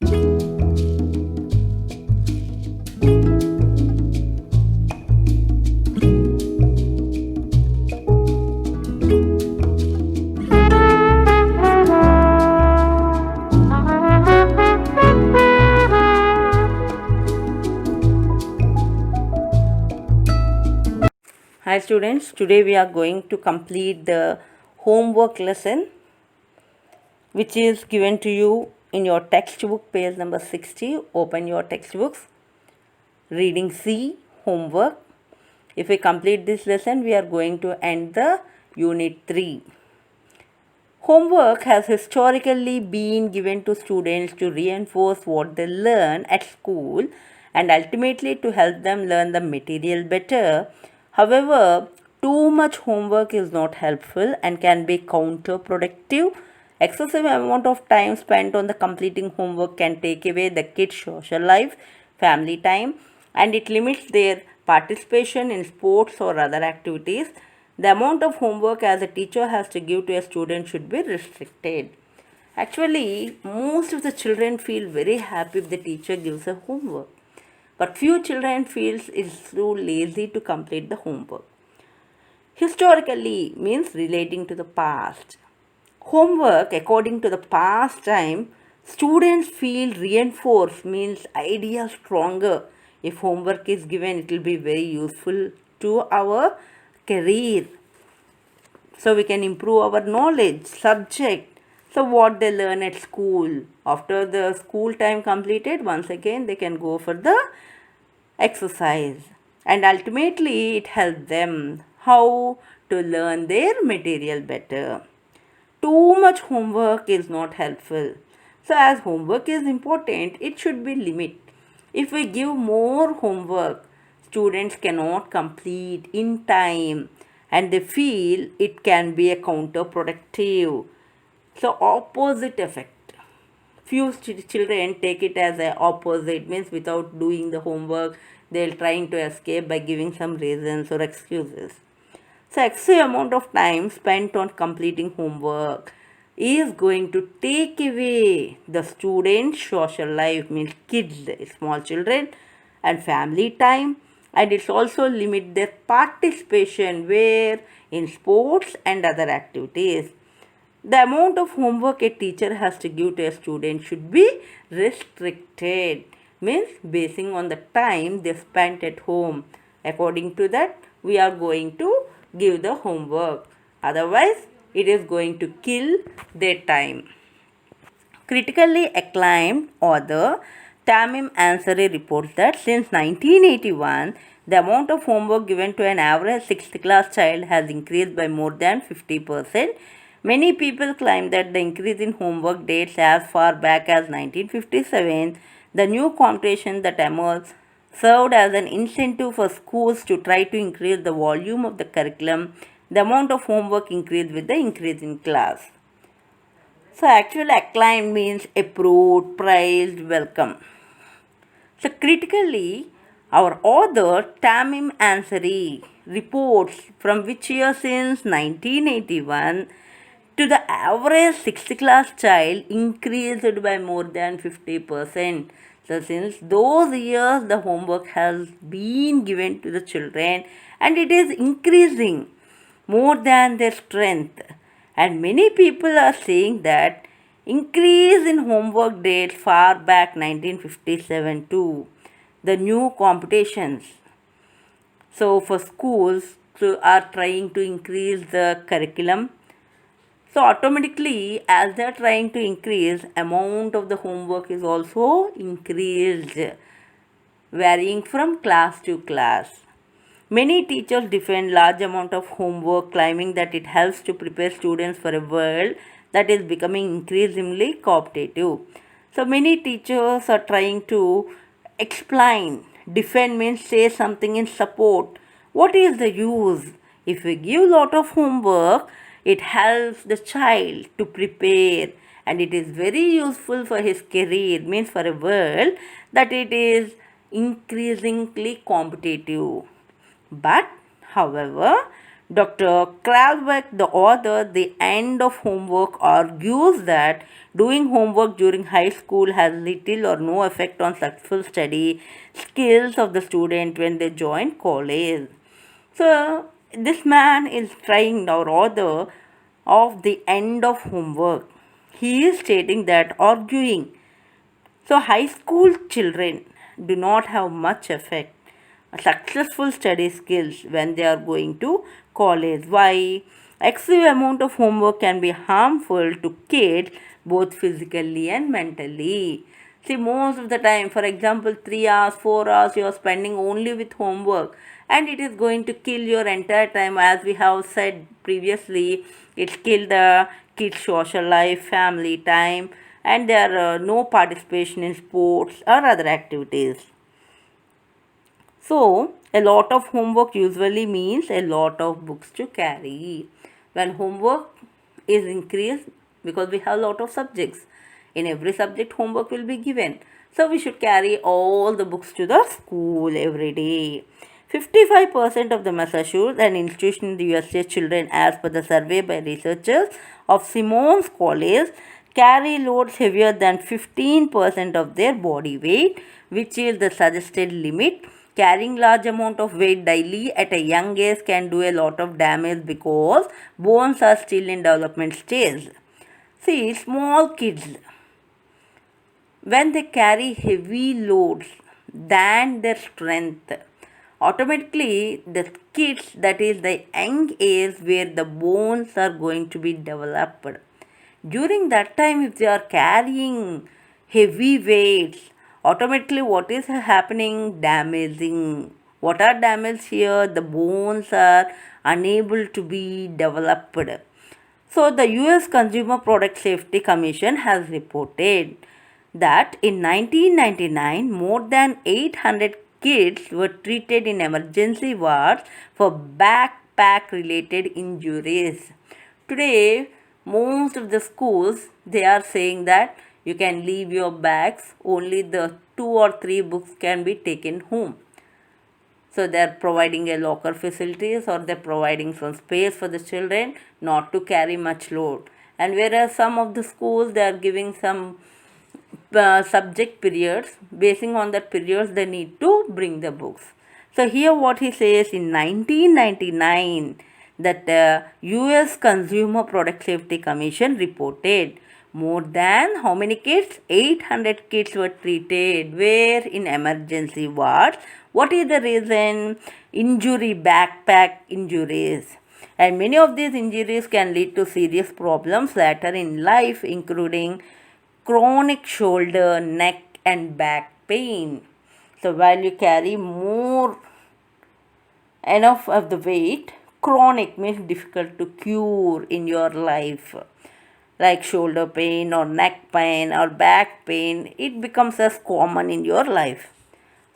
Hi students, today we are going to complete the homework lesson which is given to you in your textbook page number 60. Open your textbooks. Reading C, homework. If we complete this lesson, we are going to end the unit 3. Homework has historically been given to students to reinforce what they learn at school and ultimately to help them learn the material better. However, too much homework is not helpful and can be counterproductive. Excessive amount of time spent on the completing homework can take away the kids' social life, family time, and it limits their participation in sports or other activities. The amount of homework as a teacher has to give to a student should be restricted. Actually, most of the children feel very happy if the teacher gives a homework. But few children feels it's too lazy to complete the homework. Historically means relating to the past. Homework according to the past time, students feel reinforced means idea stronger. If homework is given, it will be very useful to our career. So we can improve our knowledge, subject. So what they learn at school. After the school time completed, once again they can go for the exercise. And ultimately it helps them how to learn their material better. Too much homework is not helpful. So as homework is important, it should be limit. If we give more homework, students cannot complete in time and they feel it can be a counterproductive. So opposite effect. Few children take it as a opposite, means without doing the homework, they're trying to escape by giving some reasons or excuses. So excessive amount of time spent on completing homework is going to take away the student's social life, means kids, small children, and family time, and it's also limit their participation where in sports and other activities. The amount of homework a teacher has to give to a student should be restricted, means basing on the time they spent at home. According to that, we are going to give the homework. Otherwise, it is going to kill their time. Critically acclaimed author Tamim Ansari reports that since 1981, the amount of homework given to an average 6th class child has increased by more than 50%. Many people claim that the increase in homework dates as far back as 1957. The new competition that emerged served as an incentive for schools to try to increase the volume of the curriculum. The amount of homework increased with the increase in class. So actual acclaim means approved, praised, welcome. So critically, our author Tamim Ansari reports from which year since 1981 to the average 6th class child increased by more than 50%. So since those years the homework has been given to the children and it is increasing more than their strength. And many people are saying that increase in homework dates far back 1957 to the new competitions. So for schools are trying to increase the curriculum. So automatically as they are trying to increase, amount of the homework is also increased, varying from class to class. Many teachers defend large amount of homework, claiming that it helps to prepare students for a world that is becoming increasingly competitive. So many teachers are trying to explain, defend means say something in support. What is the use? If we give lot of homework, it helps the child to prepare and it is very useful for his career, means for a world that it is increasingly competitive. But however, Dr. Kralbeck, the author, The End of Homework, argues that doing homework during high school has little or no effect on successful study skills of the student when they join college. So, this man is trying, our author of The End of Homework. He is stating that arguing so, high school children do not have much effect, successful study skills when they are going to college. Why? Excessive amount of homework can be harmful to kids both physically and mentally. See, most of the time, for example, 3 hours, 4 hours you are spending only with homework, and it is going to kill your entire time. As we have said previously, it kill the kids' social life, family time, and there are no participation in sports or other activities. So, a lot of homework usually means a lot of books to carry. When homework is increased, because we have a lot of subjects, in every subject homework will be given. So, we should carry all the books to the school every day. 55% of the Massachusetts, an institution in the USA children, as per the survey by researchers of Simmons College, carry loads heavier than 15% of their body weight, which is the suggested limit. Carrying large amount of weight daily at a young age can do a lot of damage because bones are still in development stage. See, small kids, when they carry heavy loads than their strength, automatically the kids, that is the young age where the bones are going to be developed, during that time if they are carrying heavy weights, automatically what is happening? Damaging. What are damaged here? The bones are unable to be developed. So the US Consumer Product Safety Commission has reported that in 1999 more than 800 kids were treated in emergency wards for backpack related injuries. Today, most of the schools, they are saying that you can leave your bags, only the 2 or 3 books can be taken home. So they are providing a locker facilities, or they're providing some space for the children not to carry much load. And whereas some of the schools, they are giving some subject periods, basing on that periods they need to bring the books. So here what he says, in 1999 that US Consumer Product Safety Commission reported more than how many kids? 800 kids were treated where in emergency wards. What is the reason? Injury, backpack injuries. And many of these injuries can lead to serious problems later in life, including chronic shoulder, neck, and back pain. So, while you carry more enough of the weight, chronic means difficult to cure in your life, like shoulder pain or neck pain or back pain, it becomes as common in your life.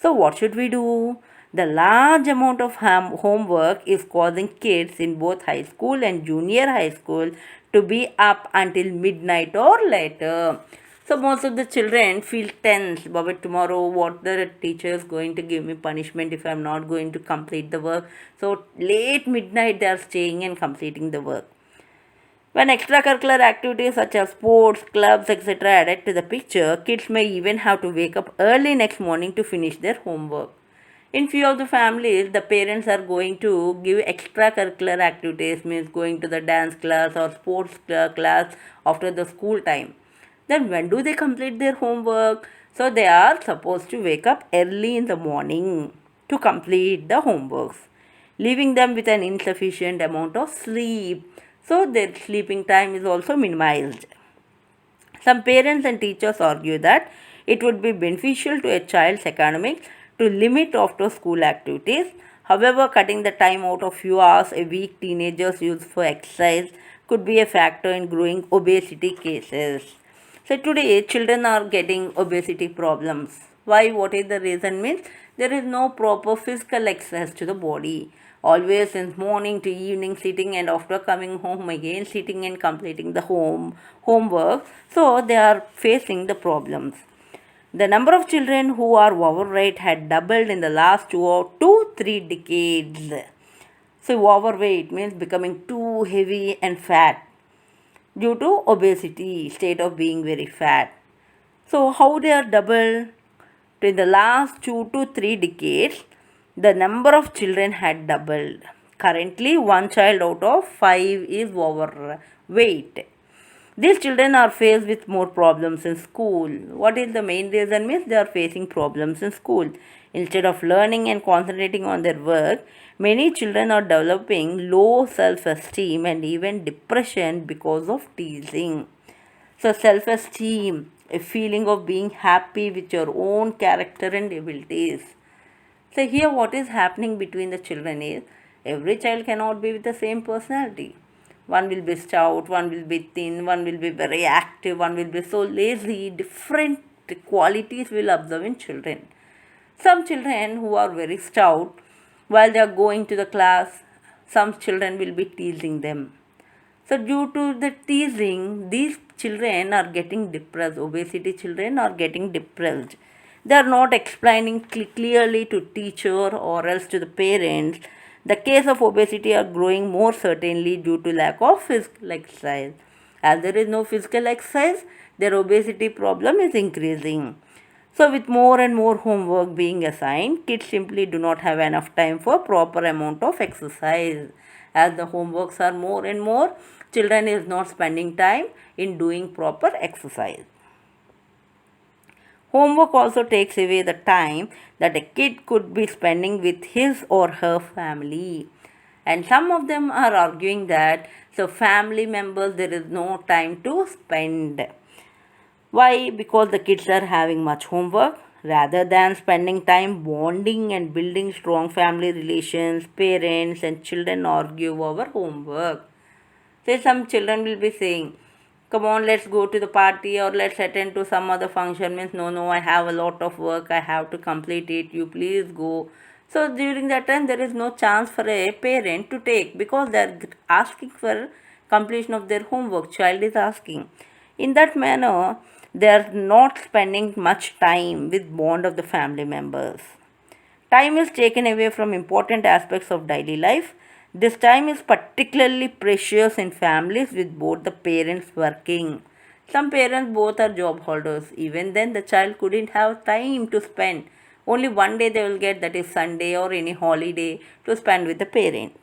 So, what should we do? The large amount of homework is causing kids in both high school and junior high school to be up until midnight or later. So, most of the children feel tense. Baba, tomorrow what the teacher is going to give me punishment if I am not going to complete the work. So, late midnight they are staying and completing the work. When extracurricular activities such as sports, clubs, etc. added to the picture, kids may even have to wake up early next morning to finish their homework. In few of the families, the parents are going to give extracurricular activities, means going to the dance class or sports class after the school time. Then when do they complete their homework? So they are supposed to wake up early in the morning to complete the homeworks, leaving them with an insufficient amount of sleep. So their sleeping time is also minimized. Some parents and teachers argue that it would be beneficial to a child's academics to limit after school activities. However, cutting the time out of few hours a week teenagers use for exercise could be a factor in growing obesity cases. So today children are getting obesity problems. Why? What is the reason? Means there is no proper physical exercise to the body. Always since morning to evening sitting, and after coming home again sitting and completing the homework. So they are facing the problems. The number of children who are overweight had doubled in the last 2 or 3 decades. So overweight means becoming too heavy and fat due to obesity, state of being very fat. So how they are doubled? In the last 2 to 3 decades, the number of children had doubled. Currently, one child out of five is overweight. These children are faced with more problems in school. What is the main reason? Means they are facing problems in school. Instead of learning and concentrating on their work, many children are developing low self-esteem and even depression because of teasing. So, self esteem, a feeling of being happy with your own character and abilities. So, here what is happening between the children is every child cannot be with the same personality. One will be stout, one will be thin, one will be very active, one will be so lazy. Different qualities will observe in children. Some children who are very stout, while they are going to the class, some children will be teasing them. So, due to the teasing, these children are getting depressed. Obesity children are getting depressed. They are not explaining clearly to teacher or else to the parents. The case of obesity are growing more certainly due to lack of physical exercise. As there is no physical exercise, their obesity problem is increasing. So, with more and more homework being assigned, kids simply do not have enough time for proper amount of exercise. As the homeworks are more and more, children is not spending time in doing proper exercise. Homework also takes away the time that a kid could be spending with his or her family. And some of them are arguing that so family members there is no time to spend. Why? Because the kids are having much homework rather than spending time bonding and building strong family relations. Parents and children argue over homework. Say some children will be saying, come on, let's go to the party or let's attend to some other function. Means, no, I have a lot of work, I have to complete it, you please go. So during that time, there is no chance for a parent to take because they are asking for completion of their homework. Child is asking. In that manner, they are not spending much time with bond of the family members. Time is taken away from important aspects of daily life. This time is particularly precious in families with both the parents working. Some parents both are job holders. Even then, the child couldn't have time to spend. Only one day they will get, that is Sunday or any holiday, to spend with the parent.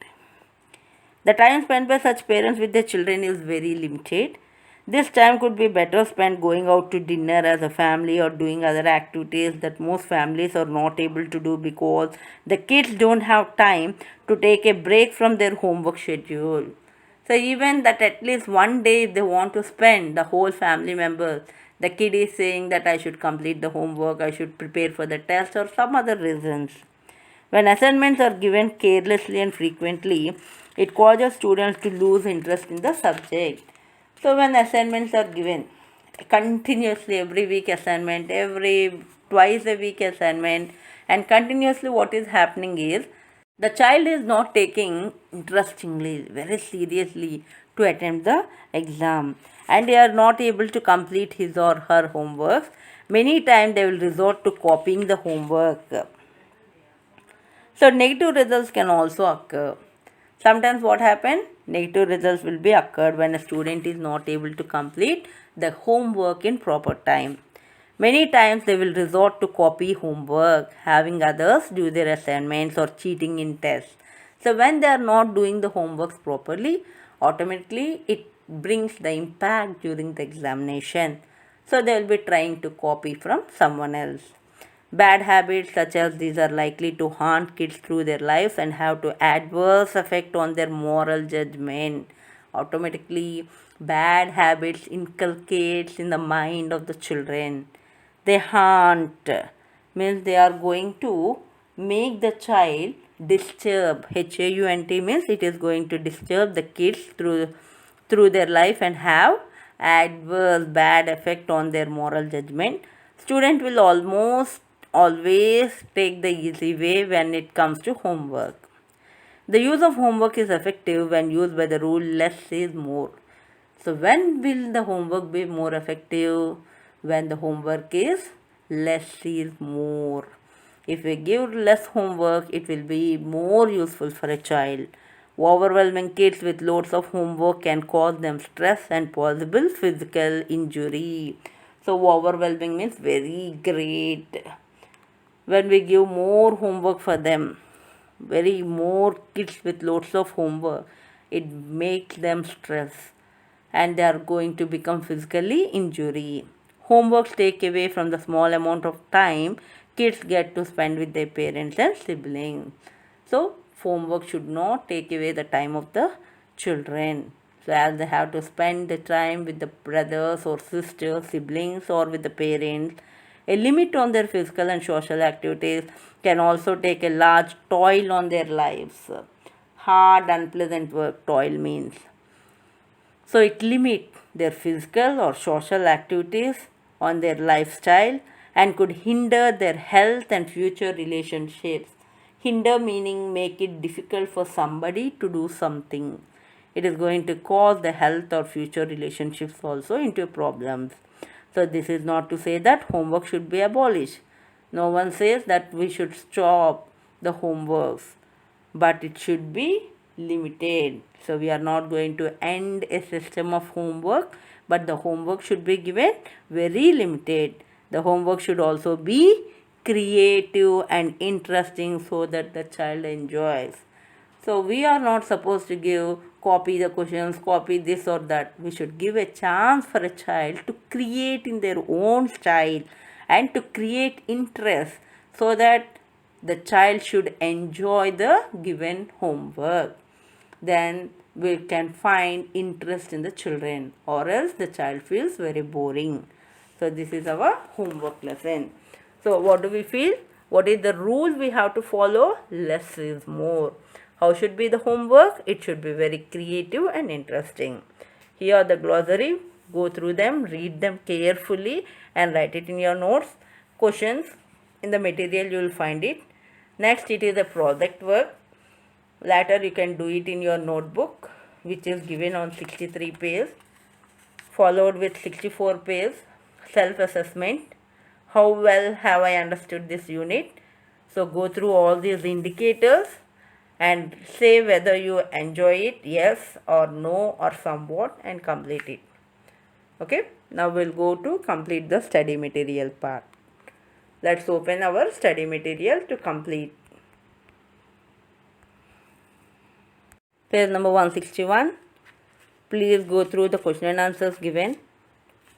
The time spent by such parents with their children is very limited. This time could be better spent going out to dinner as a family or doing other activities that most families are not able to do because the kids don't have time to take a break from their homework schedule. So even that at least one day if they want to spend the whole family members, the kid is saying that I should complete the homework, I should prepare for the test or some other reasons. When assignments are given carelessly and frequently, it causes students to lose interest in the subject. So when assignments are given continuously, every week assignment, every twice a week assignment, and continuously what is happening is the child is not taking interestingly, very seriously to attempt the exam, and they are not able to complete his or her homework. Many times they will resort to copying the homework. So negative results can also occur. Sometimes what happens? Negative results will be occurred when a student is not able to complete the homework in proper time. Many times they will resort to copy homework, having others do their assignments or cheating in tests. So when they are not doing the homeworks properly, automatically it brings the impact during the examination. So they will be trying to copy from someone else. Bad habits such as these are likely to haunt kids through their lives and have to adverse effect on their moral judgment. Automatically, bad habits inculcates in the mind of the children. They haunt means they are going to make the child disturb. HAUNT means it is going to disturb the kids through their life and have adverse bad effect on their moral judgment. Student will almost always take the easy way when it comes to homework. The use of homework is effective when used by the rule less is more. So when will the homework be more effective? When the homework is less is more. If we give less homework, it will be more useful for a child. Overwhelming kids with loads of homework can cause them stress and possible physical injury. So, overwhelming means very great. When we give more homework for them, very more kids with loads of homework, it makes them stress and they are going to become physically injury. Homeworks take away from the small amount of time kids get to spend with their parents and siblings. So homework should not take away the time of the children. So as they have to spend the time with the brothers or sisters, siblings or with the parents, a limit on their physical and social activities can also take a large toll on their lives. Hard, unpleasant work, toil means. So it limits their physical or social activities on their lifestyle and could hinder their health and future relationships. Hinder meaning make it difficult for somebody to do something. It is going to cause the health or future relationships also into problems. So this is not to say that homework should be abolished. No one says that we should stop the homeworks, but it should be limited. So we are not going to end a system of homework, but the homework should be given very limited. The homework should also be creative and interesting so that the child enjoys. So we are not supposed to give copy the questions, copy this or that. We should give a chance for a child to create in their own style and to create interest so that the child should enjoy the given homework. Then we can find interest in the children, or else the child feels very boring. So this is our homework lesson. So what do we feel? What is the rule we have to follow? Less is more. How should be the homework? It should be very creative and interesting. Here are the glossary. Go through them, read them carefully and write it in your notes. Questions in the material you will find it. Next, it is a project work. Later you can do it in your notebook, which is given on 63 pages, followed with 64 pages self-assessment. How well have I understood this unit? So go through all these indicators and say whether you enjoy it, yes or no or somewhat, and complete it. Okay, now we'll go to complete the study material part. Let's open our study material to complete. Page number 161. Please go through the question and answers given.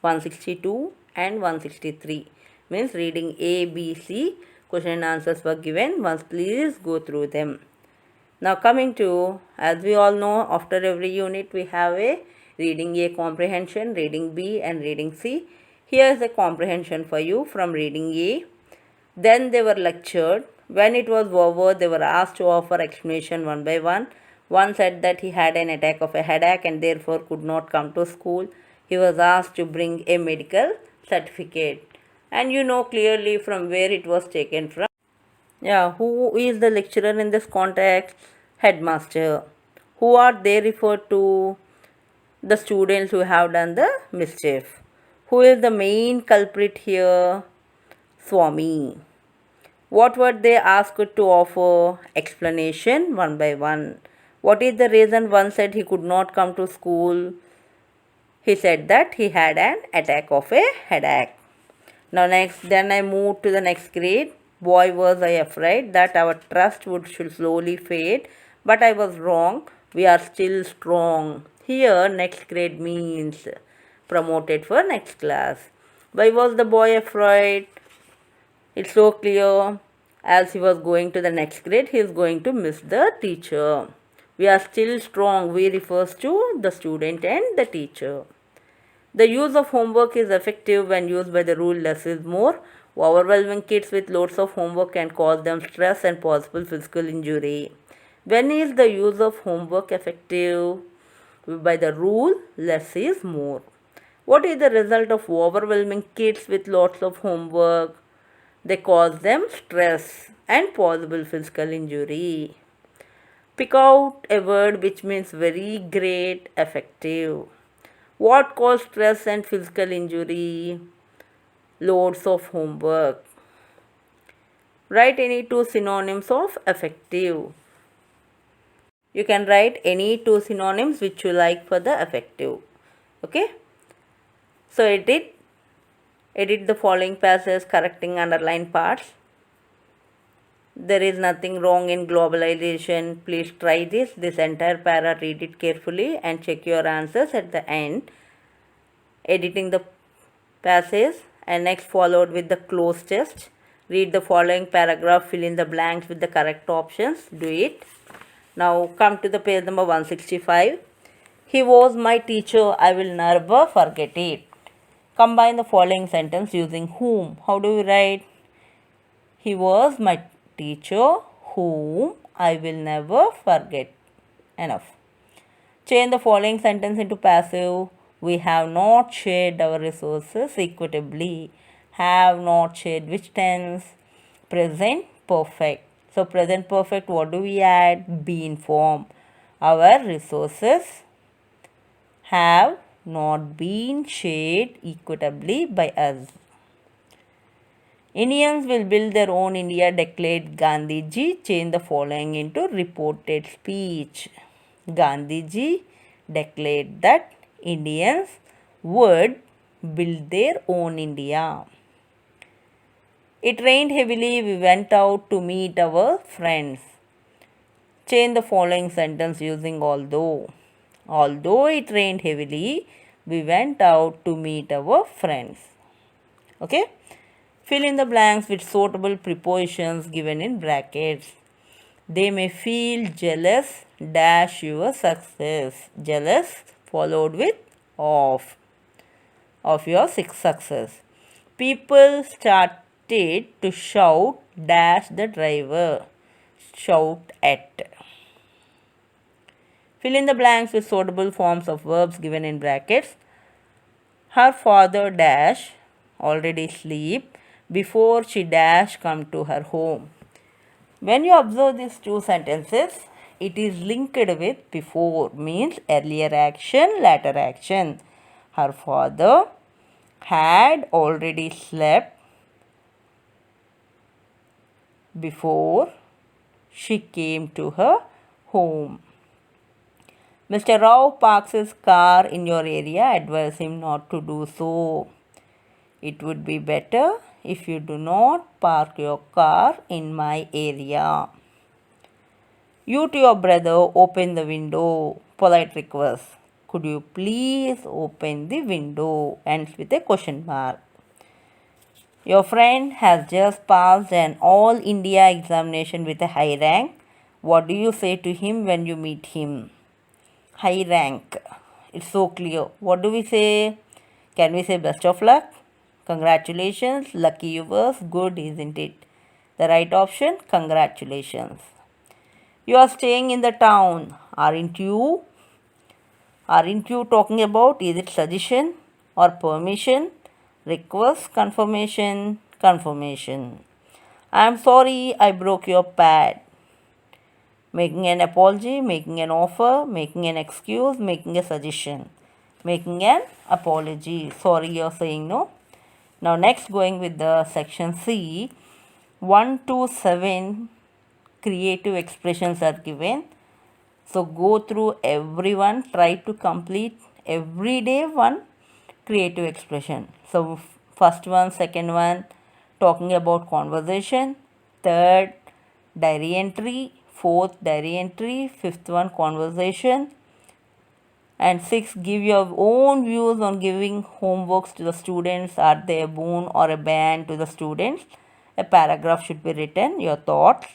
162 and 163 means reading A, B, C. Question and answers were given. Once please go through them. Now coming to, as we all know, after every unit we have a reading A comprehension, reading B and reading C. Here is a comprehension for you from reading A. Then they were lectured. When it was over, they were asked to offer explanation one by one. One said that he had an attack of a headache and therefore could not come to school. He was asked to bring a medical certificate. And you know clearly from where it was taken from. Yeah, who is the lecturer in this context? Headmaster. Who are they referred to? The students who have done the mischief. Who is the main culprit here? Swami. What were they asked to offer? Explanation one by one. What is the reason one said he could not come to school? He said that he had an attack of a headache. Now then I moved to the next grade. Boy, was I afraid that our trust should slowly fade, but I was wrong. We are still strong. Here next grade means promoted for next class. Why was the boy afraid? It's so clear. As he was going to the next grade, he is going to miss the teacher. We are still strong. We refers to the student and the teacher. The use of homework is effective when used by the rule less is more. Overwhelming kids with loads of homework can cause them stress and possible physical injury. When is the use of homework effective? By the rule less is more. What is the result of overwhelming kids with lots of homework? They cause them stress and possible physical injury. Pick out a word which means very great, effective. What causes stress and physical injury? Loads of homework. Write any two synonyms of effective. You can write any two synonyms which you like for the affective. Okay. So edit the following passages correcting underlined parts. There is nothing wrong in globalization. Please try this. This entire para, read it carefully and check your answers at the end. Editing the passage and next followed with the close test. Read the following paragraph, fill in the blanks with the correct options. Do it. Now come to the page number 165. He was my teacher, I will never forget it. Combine the following sentence using whom. How do you write? He was my teacher whom I will never forget. Enough. Change the following sentence into passive. We have not shared our resources equitably. Have not shared which tense? Present perfect. So present perfect, what do we add? Been form. Our resources have not been shared equitably by us. Indians will build their own India, declared Gandhiji. Change the following into reported speech. Gandhiji declared that Indians would build their own India. It rained heavily. We went out to meet our friends. Change the following sentence using although. Although it rained heavily, we went out to meet our friends. Okay. Fill in the blanks with suitable prepositions given in brackets. They may feel jealous dash your success. Jealous followed with of your success. People started to shout dash the driver. Shout at. Fill in the blanks with suitable forms of verbs given in brackets. Her father dash already sleep before she dash come to her home. When you observe these two sentences, it is linked with before, means earlier action, later action. Her father had already slept before she came to her home. Mr. Rao parks his car in your area. Advise him not to do so. It would be better if you do not park your car in my area. You to your brother, open the window. Polite request. Could you please open the window? Ends with a question mark. Your friend has just passed an all India examination with a high rank. What do you say to him when you meet him? High rank. It's so clear. What do we say? Can we say best of luck? Congratulations. Lucky you was. Good, isn't it? The right option, congratulations. You are staying in the town, aren't you? Aren't you talking about? Is it suggestion or permission? Request, confirmation, confirmation. I am sorry I broke your pad. Making an apology, making an offer, making an excuse, making a suggestion. Making an apology. Sorry, you're saying no. Now next, going with the section C, 1 to 7 creative expressions are given. So go through everyone, try to complete every day one creative expression. So first one, second one, talking about conversation. Third, diary entry. Fourth, diary entry. Fifth one, conversation. And six, give your own views on giving homeworks to the students. Are they a boon or a ban to the students? A paragraph should be written, your thoughts.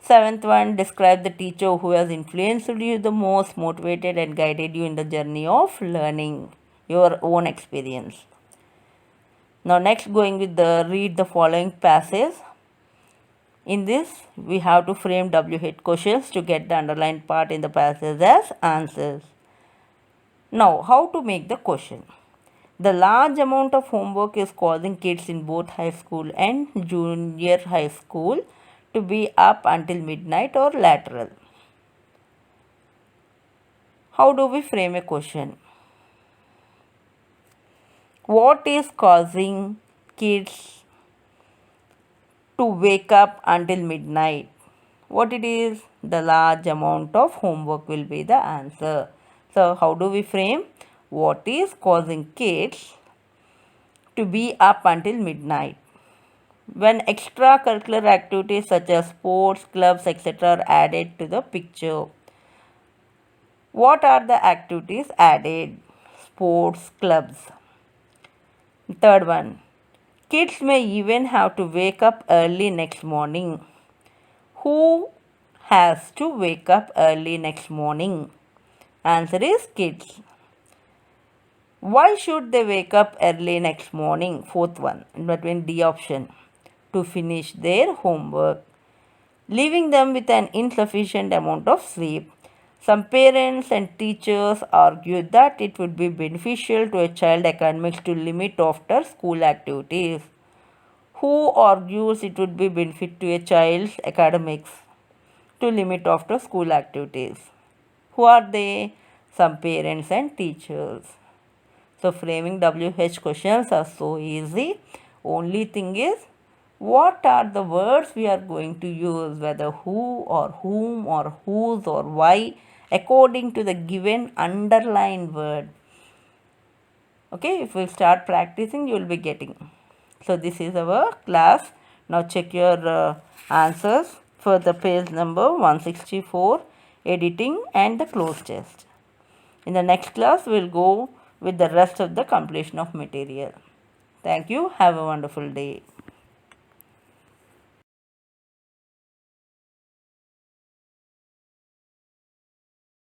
Seventh one, describe the teacher who has influenced you the most, motivated and guided you in the journey of learning, your own experience. Now next, going with the read the following passage. In this, we have to frame WH questions to get the underlined part in the passage as answers. Now, how to make the question? The large amount of homework is causing kids in both high school and junior high school to be up until midnight or lateral. How do we frame a question? What is causing kids to wake up until midnight? what it is? The large amount of homework will be the answer. So how do we frame? What is causing kids to be up until midnight? When extracurricular activities such as sports, clubs, etc. are added to the picture. What are the activities added? Sports, clubs. Third one. Kids may even have to wake up early next morning. Who has to wake up early next morning? Answer is kids. Why should they wake up early next morning? Fourth one, in between D option. To finish their homework, leaving them with an insufficient amount of sleep. Some parents and teachers argue that it would be beneficial to a child academics to limit after school activities. Who argues it would be benefit to a child's academics to limit after school activities? Who are they? Some parents and teachers. So framing WH questions are so easy. Only thing is, what are the words we are going to use, whether who or whom or whose or why, according to the given underlined word. Okay, if we start practicing, you will be getting. So this is our class. Now check your answers for the page number 164, editing and the close test. In the next class, we will go with the rest of the completion of material. Thank you. Have a wonderful day.